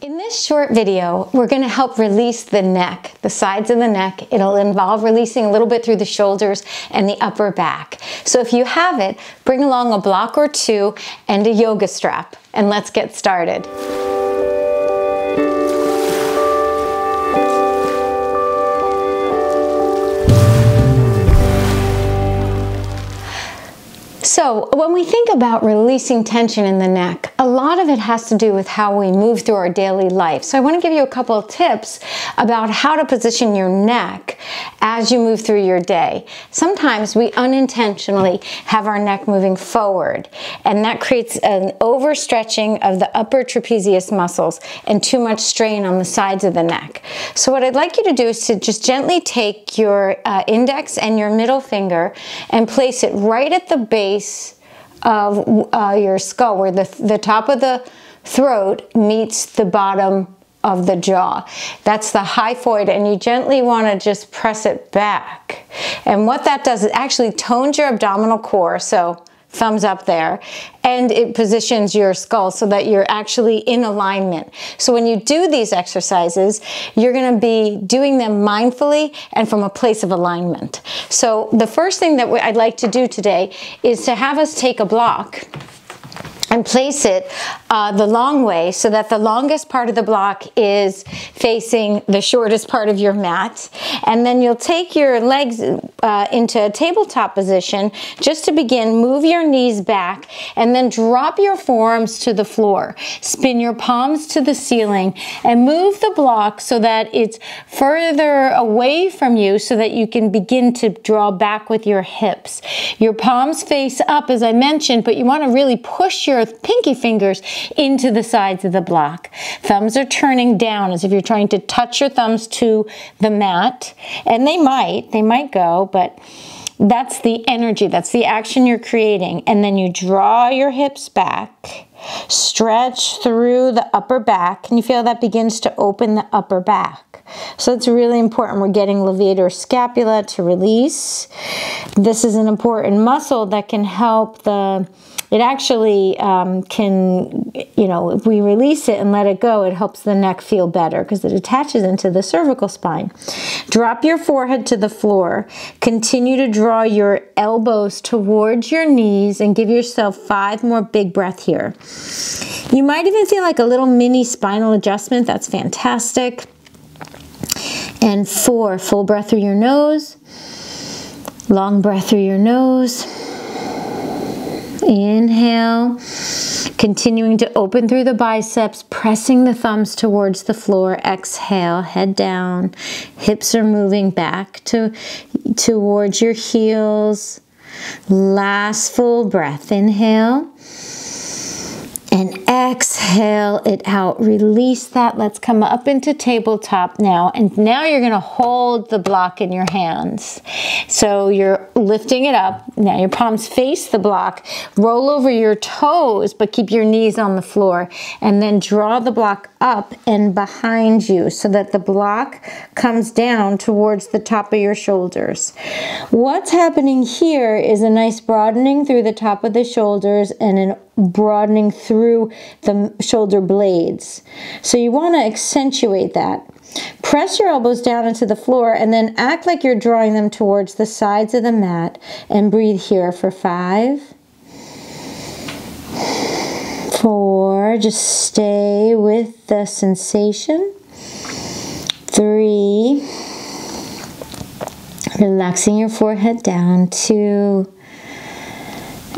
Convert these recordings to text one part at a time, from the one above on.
In this short video, we're going to help release the neck, the sides of the neck. It'll involve releasing a little bit through the shoulders and the upper back. So if you have it, bring along a block or two and a yoga strap, and let's get started. So when we think about releasing tension in the neck, a lot of it has to do with how we move through our daily life. So I want to give you a couple of tips about how to position your neck as you move through your day. Sometimes we unintentionally have our neck moving forward, and that creates an overstretching of the upper trapezius muscles and too much strain on the sides of the neck. So what I'd like you to do is to just gently take your index and your middle finger and place it right at the base of your skull, where the top of the throat meets the bottom of the jaw. That's the hyphoid, and you gently want to just press it back. And what that does is actually tones your abdominal core, so thumbs up there, and it positions your skull so that you're actually in alignment. So when you do these exercises, you're going to be doing them mindfully and from a place of alignment. So the first thing that I'd like to do today is to have us take a block and place it the long way so that the longest part of the block is facing the shortest part of your mat. And then you'll take your legs into a tabletop position. Just to begin, move your knees back and then drop your forearms to the floor. Spin your palms to the ceiling and move the block so that it's further away from you so that you can begin to draw back with your hips. Your palms face up, as I mentioned, but you want to really push your pinky fingers into the sides of the block. Thumbs are turning down as if you're trying to touch your thumbs to the mat, and they might go, but that's the energy, that's the action you're creating. And then you draw your hips back, stretch through the upper back, and you feel that begins to open the upper back. So it's really important. We're getting levator scapula to release. This is an important muscle that can help it actually can, if we release it and let it go, it helps the neck feel better because it attaches into the cervical spine. Drop your forehead to the floor. Continue to draw your elbows towards your knees and give yourself 5 more big breaths here. You might even feel like a little mini spinal adjustment. That's fantastic. And 4, full breath through your nose. Long breath through your nose. Inhale, continuing to open through the biceps, pressing the thumbs towards the floor. Exhale, head down. Hips are moving back towards your heels. Last full breath. Inhale. And exhale it out. Release that. Let's come up into tabletop now. And now you're going to hold the block in your hands. So you're lifting it up. Now your palms face the block. Roll over your toes, but keep your knees on the floor. And then draw the block up and behind you so that the block comes down towards the top of your shoulders. What's happening here is a nice broadening through the top of the shoulders and an broadening through the shoulder blades. So you want to accentuate that. Press your elbows down into the floor and then act like you're drawing them towards the sides of the mat, and breathe here for 5, 4, just stay with the sensation. 3, relaxing your forehead down. 2,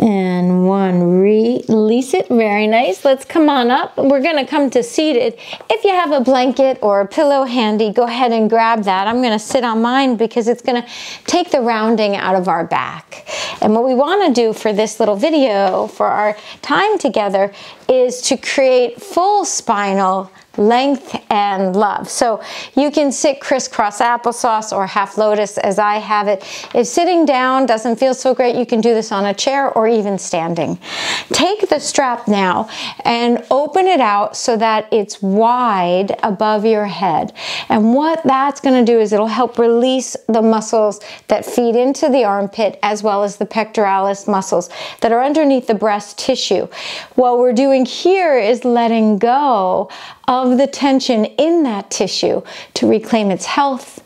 and 1. Release it. Very nice. Let's come on up. We're going to come to seated. If you have a blanket or a pillow handy, go ahead and grab that. I'm going to sit on mine because it's going to take the rounding out of our back. And what we want to do for this little video, for our time together, is to create full spinal length and love. So you can sit crisscross applesauce or half lotus as I have it. If sitting down doesn't feel so great, you can do this on a chair or even standing. Take the strap now and open it out so that it's wide above your head. And what that's going to do is it'll help release the muscles that feed into the armpit, as well as the pectoralis muscles that are underneath the breast tissue. While we're doing doing here is letting go of the tension in that tissue to reclaim its health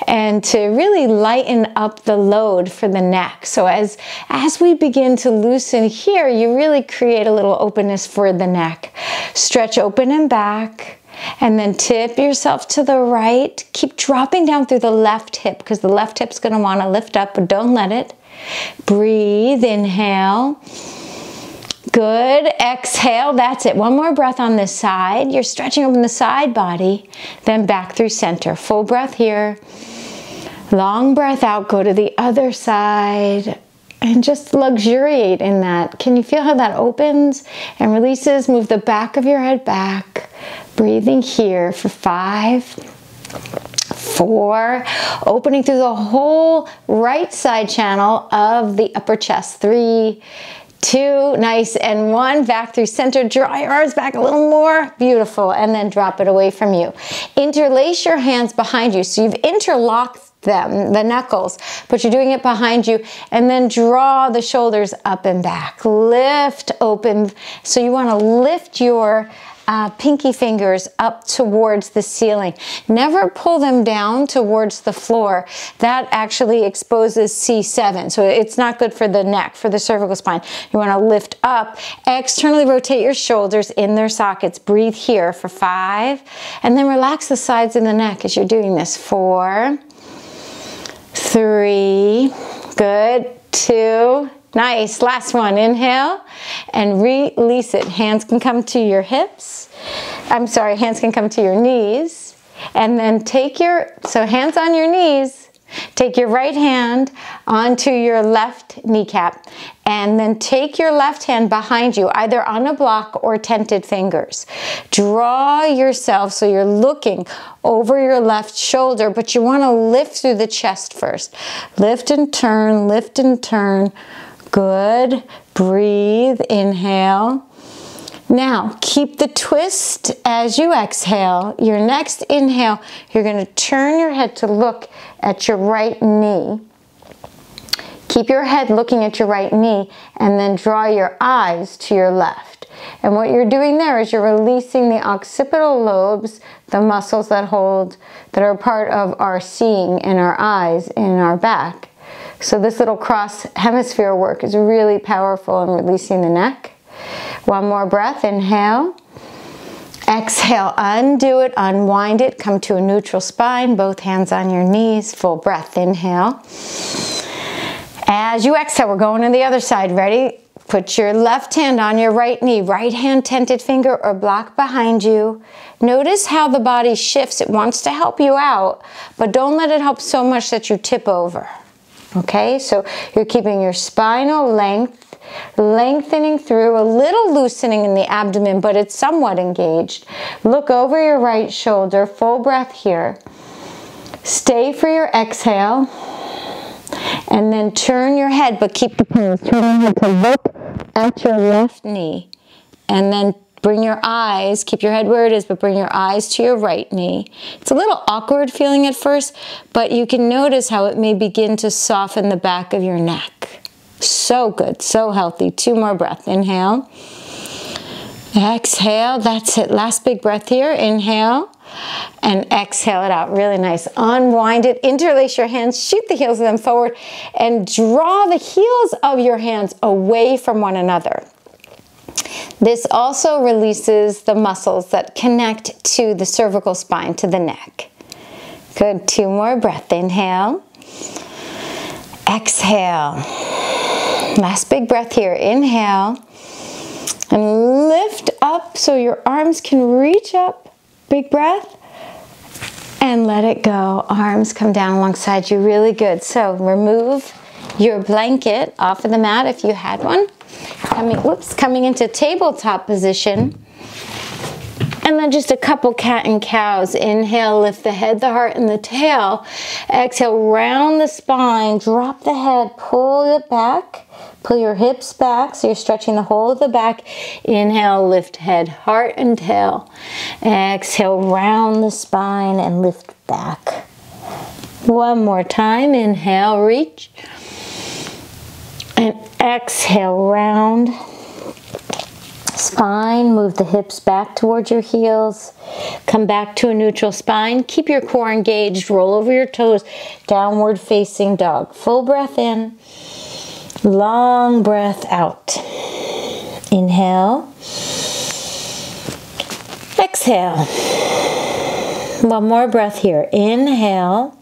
and to really lighten up the load for the neck. So as we begin to loosen here, you really create a little openness for the neck. Stretch open and back, and then tip yourself to the right. Keep dropping down through the left hip because the left hip's going to want to lift up, but don't let it. Breathe, inhale. Good, exhale, that's it. One more breath on this side. You're stretching open the side body, then back through center. Full breath here. Long breath out, go to the other side and just luxuriate in that. Can you feel how that opens and releases? Move the back of your head back. Breathing here for 5, 4, opening through the whole right side channel of the upper chest. 3, 2, nice, and 1, back through center. Draw your arms back a little more, beautiful, and then drop it away from you. Interlace your hands behind you. So you've interlocked them, the knuckles, but you're doing it behind you, and then draw the shoulders up and back. Lift, open. So you want to lift your pinky fingers up towards the ceiling. Never pull them down towards the floor. That actually exposes C7. So it's not good for the neck, for the cervical spine. You want to lift up, externally rotate your shoulders in their sockets. Breathe here for 5, and then relax the sides of the neck as you're doing this. 4, 3, good, 2, nice. Last one, inhale and release it. Hands can come to your hips. Hands can come to your knees. And then so hands on your knees, take your right hand onto your left kneecap, and then take your left hand behind you, either on a block or tented fingers. Draw yourself so you're looking over your left shoulder, but you want to lift through the chest first. Lift and turn, lift and turn. Good. Breathe, inhale. Now, keep the twist as you exhale. Your next inhale, you're going to turn your head to look at your right knee. Keep your head looking at your right knee, and then draw your eyes to your left. And what you're doing there is you're releasing the occipital lobes, the muscles that are part of our seeing in our eyes, in our back. So this little cross hemisphere work is really powerful in releasing the neck. One more breath, inhale. Exhale, undo it, unwind it, come to a neutral spine, both hands on your knees. Full breath, inhale. As you exhale, we're going to the other side. Ready? Put your left hand on your right knee, right hand tented finger or block behind you. Notice how the body shifts. It wants to help you out, but don't let it help so much that you tip over. Okay, so you're keeping your spinal length, lengthening through, a little loosening in the abdomen, but it's somewhat engaged. Look over your right shoulder, full breath here. Stay for your exhale, and then turn your head, but keep the pose. Turn your head to look at your left knee, and then bring your eyes, keep your head where it is, but bring your eyes to your right knee. It's a little awkward feeling at first, but you can notice how it may begin to soften the back of your neck. So good, so healthy. 2 more breaths. Inhale. Exhale. That's it. Last big breath here. Inhale. And exhale it out. Really nice. Unwind it. Interlace your hands. Shoot the heels of them forward. And draw the heels of your hands away from one another. This also releases the muscles that connect to the cervical spine, to the neck. Good. 2 more breaths. Inhale. Exhale. Last big breath here. Inhale. And lift up so your arms can reach up. Big breath. And let it go. Arms come down alongside you. Really good. So remove your blanket off of the mat if you had one. Coming into tabletop position. And then just a couple cat and cows. Inhale, lift the head, the heart, and the tail. Exhale, round the spine, drop the head, pull it back. Pull your hips back so you're stretching the whole of the back. Inhale, lift head, heart, and tail. Exhale, round the spine and lift back. One more time. Inhale, reach. And exhale, round. spine. Move the hips back towards your heels. Come back to a neutral spine. Keep your core engaged. Roll over your toes. Downward facing dog. Full breath in. Long breath out. Inhale. Exhale. One more breath here. Inhale.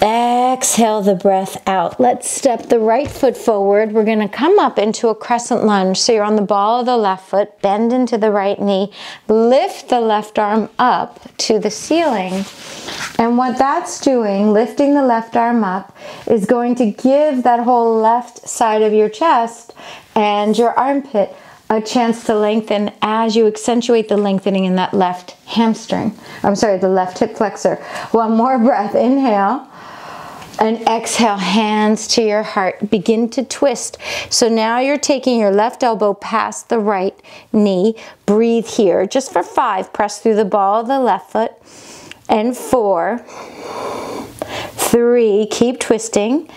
Exhale the breath out. Let's step the right foot forward. We're going to come up into a crescent lunge. So you're on the ball of the left foot. Bend into the right knee. Lift the left arm up to the ceiling. And what that's doing, lifting the left arm up, is going to give that whole left side of your chest and your armpit a chance to lengthen as you accentuate the lengthening in that left hamstring. I'm sorry, the left hip flexor. One more breath. Inhale. And exhale, hands to your heart. Begin to twist. So now you're taking your left elbow past the right knee. Breathe here. Just for 5, press through the ball of the left foot. And 4, 3, keep twisting.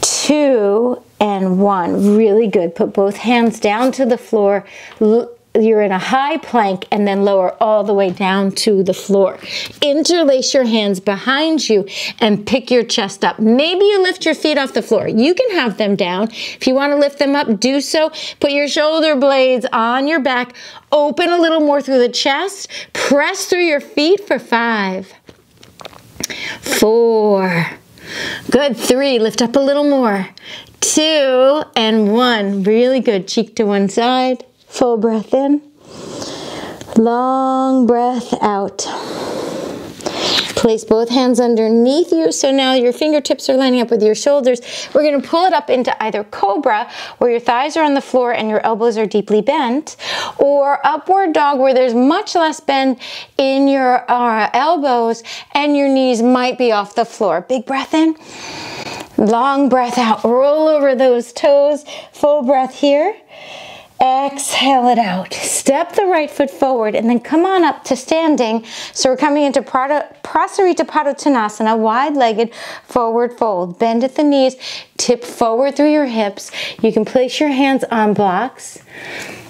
2, and 1. Really good. Put both hands down to the floor. You're in a high plank and then lower all the way down to the floor. Interlace your hands behind you and pick your chest up. Maybe you lift your feet off the floor. You can have them down. If you want to lift them up, do so. Put your shoulder blades on your back. Open a little more through the chest. Press through your feet for 5, 4. Good. 3. Lift up a little more. 2 and 1. Really good. Cheek to one side. Full breath in. Long breath out. Place both hands underneath you. So now your fingertips are lining up with your shoulders. We're going to pull it up into either cobra, where your thighs are on the floor and your elbows are deeply bent, or upward dog, where there's much less bend in your elbows and your knees might be off the floor. Big breath in. Long breath out. Roll over those toes. Full breath here. Exhale it out. Step the right foot forward and then come on up to standing. So we're coming into Prasarita Padottanasana, wide-legged forward fold. Bend at the knees, tip forward through your hips. You can place your hands on blocks,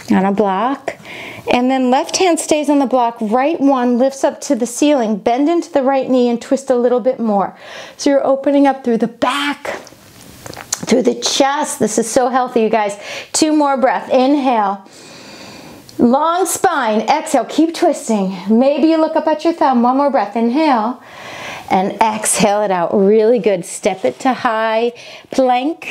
on a block. And then left hand stays on the block, right one lifts up to the ceiling. Bend into the right knee and twist a little bit more. So you're opening up through the back, through the chest. This is so healthy, you guys. 2 more breaths. Inhale. Long spine. Exhale. Keep twisting. Maybe you look up at your thumb. 1 more breath. Inhale. And exhale it out. Really good. Step it to high plank.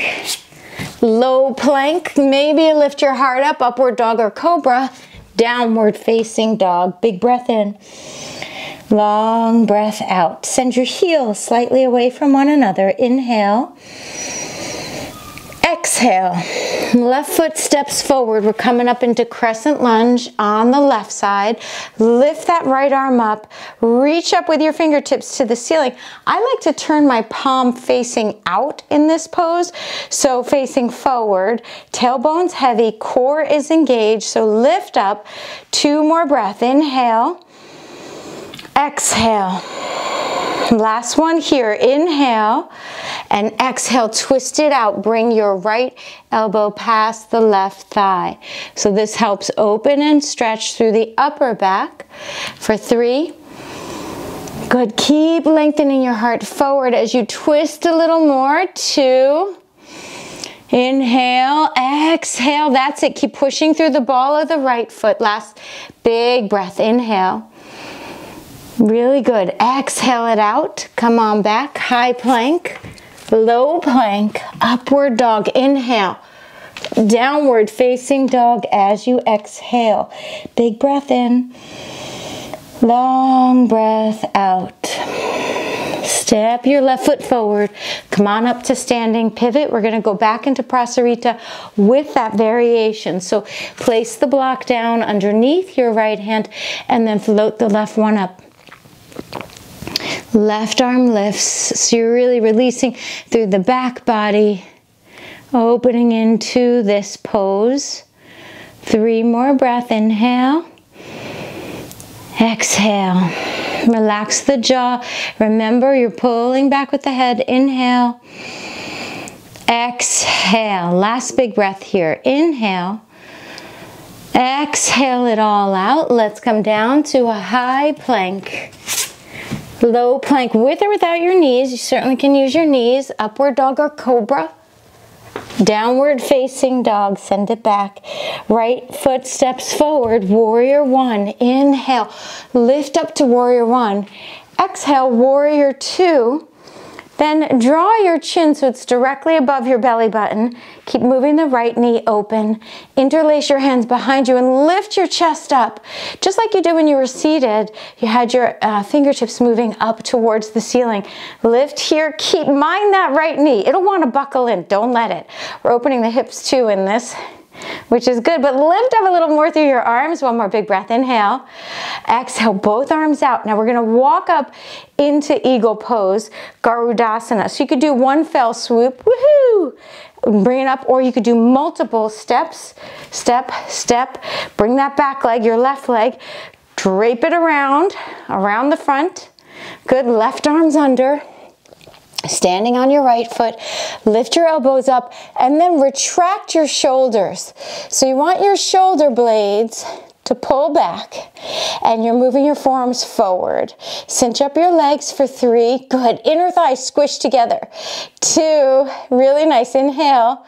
Low plank. Maybe you lift your heart up. Upward dog or cobra. Downward facing dog. Big breath in. Long breath out. Send your heels slightly away from one another. Inhale. Exhale. Left foot steps forward. We're coming up into crescent lunge on the left side. Lift that right arm up. Reach up with your fingertips to the ceiling. I like to turn my palm facing out in this pose. So facing forward, tailbone's heavy, core is engaged. So lift up. 2 more breaths. Inhale. Exhale. Last one here. Inhale and exhale. Twist it out. Bring your right elbow past the left thigh. So this helps open and stretch through the upper back for 3. Good. Keep lengthening your heart forward as you twist a little more. 2. Inhale, exhale. That's it. Keep pushing through the ball of the right foot. Last big breath. Inhale. Really good. Exhale it out. Come on back. High plank, low plank, upward dog. Inhale. Downward facing dog as you exhale. Big breath in. Long breath out. Step your left foot forward. Come on up to standing pivot. We're going to go back into Prasarita with that variation. So place the block down underneath your right hand and then float the left one up. Left arm lifts, so you're really releasing through the back body, opening into this pose. 3 more breaths. Inhale. Exhale. Relax the jaw. Remember, you're pulling back with the head. Inhale. Exhale. Last big breath here. Inhale. Exhale it all out. Let's come down to a high plank. Low plank with or without your knees. You certainly can use your knees. Upward dog or cobra. Downward facing dog. Send it back. Right foot steps forward. Warrior one. Inhale. Lift up to warrior one. Exhale, warrior two. Then draw your chin so it's directly above your belly button. Keep moving the right knee open. Interlace your hands behind you and lift your chest up. Just like you did when you were seated, you had your fingertips moving up towards the ceiling. Lift here, mind that right knee. It'll want to buckle in, don't let it. We're opening the hips too in this, which is good, but lift up a little more through your arms. One more big breath, inhale. Exhale, both arms out. Now we're gonna walk up into eagle pose, Garudasana. So you could do one fell swoop, woohoo! Bring it up, or you could do multiple steps, step, step. Bring that back leg, your left leg, drape it around the front. Good, left arm's under. Standing on your right foot, lift your elbows up and then retract your shoulders. So you want your shoulder blades to pull back and you're moving your forearms forward. Cinch up your legs for 3. Good. Inner thighs squish together. 2. Really nice. Inhale.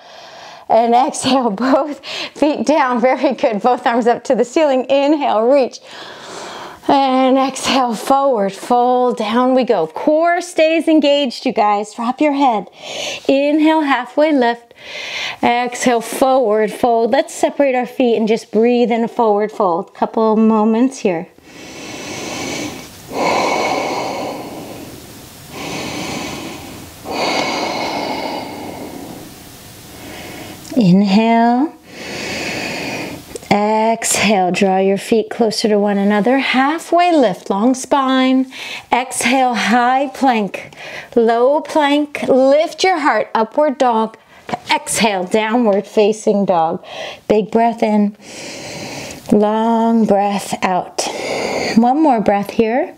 And exhale. Both feet down. Very good. Both arms up to the ceiling. Inhale. Reach. And exhale, forward, fold, down we go. Core stays engaged, you guys. Drop your head. Inhale, halfway lift. Exhale, forward fold. Let's separate our feet and just breathe in a forward fold. Couple moments here. Inhale. Exhale, draw your feet closer to one another. Halfway lift, long spine. Exhale, high plank, low plank. Lift your heart, upward dog. Exhale, downward facing dog. Big breath in, long breath out. One more breath here.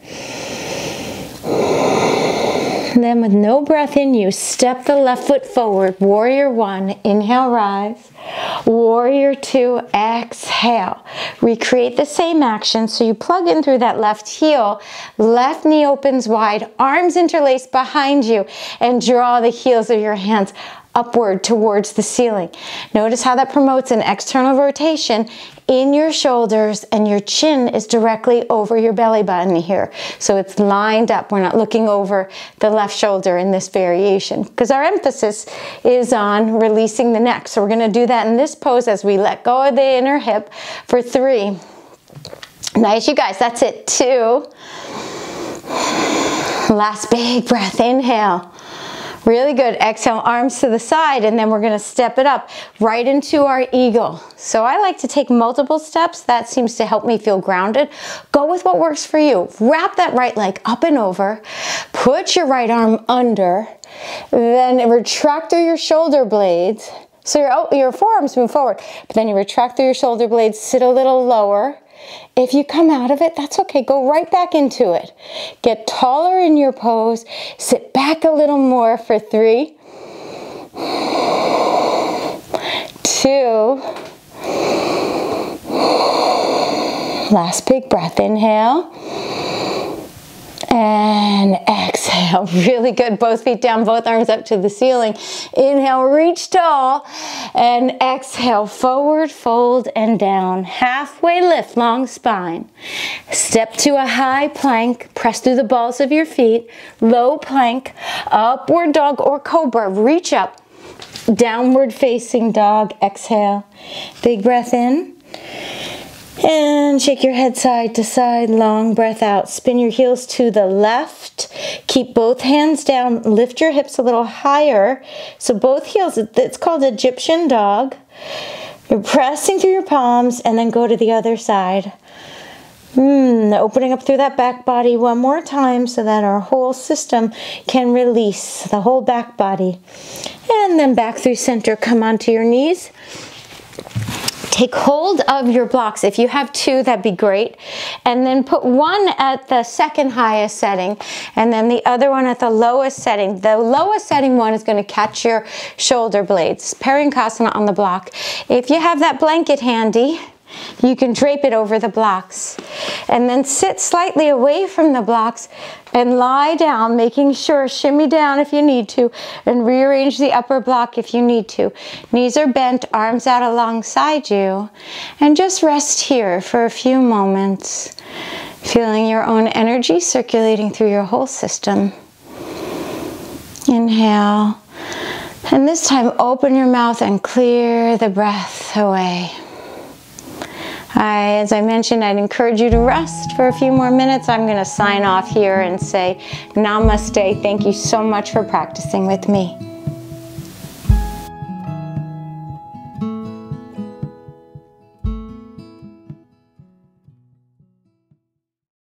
And then with no breath in you, step the left foot forward. Warrior one, inhale, rise. Warrior two, exhale. Recreate the same action. So you plug in through that left heel, left knee opens wide, arms interlaced behind you, and draw the heels of your hands upward towards the ceiling. Notice how that promotes an external rotation in your shoulders, and your chin is directly over your belly button here. So it's lined up. We're not looking over the left shoulder in this variation because our emphasis is on releasing the neck. So we're going to do that in this pose as we let go of the inner hip for 3. Nice, you guys. That's it. 2. Last big breath. Inhale. Really good. Exhale, arms to the side, and then we're going to step it up right into our eagle. So I like to take multiple steps. That seems to help me feel grounded. Go with what works for you. Wrap that right leg up and over. Put your right arm under. Then retract through your shoulder blades. So your forearms move forward, but then you retract through your shoulder blades, sit a little lower. If you come out of it, that's okay. Go right back into it. Get taller in your pose. Sit back a little more for 3, 2. Last big breath. Inhale. And exhale. Really good. Both feet down, both arms up to the ceiling. Inhale, reach tall. And exhale, forward, fold, and down. Halfway lift, long spine. Step to a high plank. Press through the balls of your feet. Low plank, upward dog or cobra. Reach up. Downward facing dog. Exhale. Big breath in. And shake your head side to side, long breath out. Spin your heels to the left. Keep both hands down. Lift your hips a little higher. So both heels, it's called Egyptian dog. You're pressing through your palms and then go to the other side. Opening up through that back body one more time so that our whole system can release the whole back body. And then back through center, come onto your knees. Take hold of your blocks. If you have 2, that'd be great. And then put one at the second highest setting and then the other one at the lowest setting. The lowest setting one is going to catch your shoulder blades. Parinkasana on the block. If you have that blanket handy, You can drape it over the blocks. And then sit slightly away from the blocks and lie down, making sure, shimmy down if you need to, and rearrange the upper block if you need to. Knees are bent, arms out alongside you, and just rest here for a few moments, feeling your own energy circulating through your whole system. Inhale, and this time open your mouth and clear the breath away. As I mentioned, I'd encourage you to rest for a few more minutes. I'm going to sign off here and say namaste. Thank you so much for practicing with me.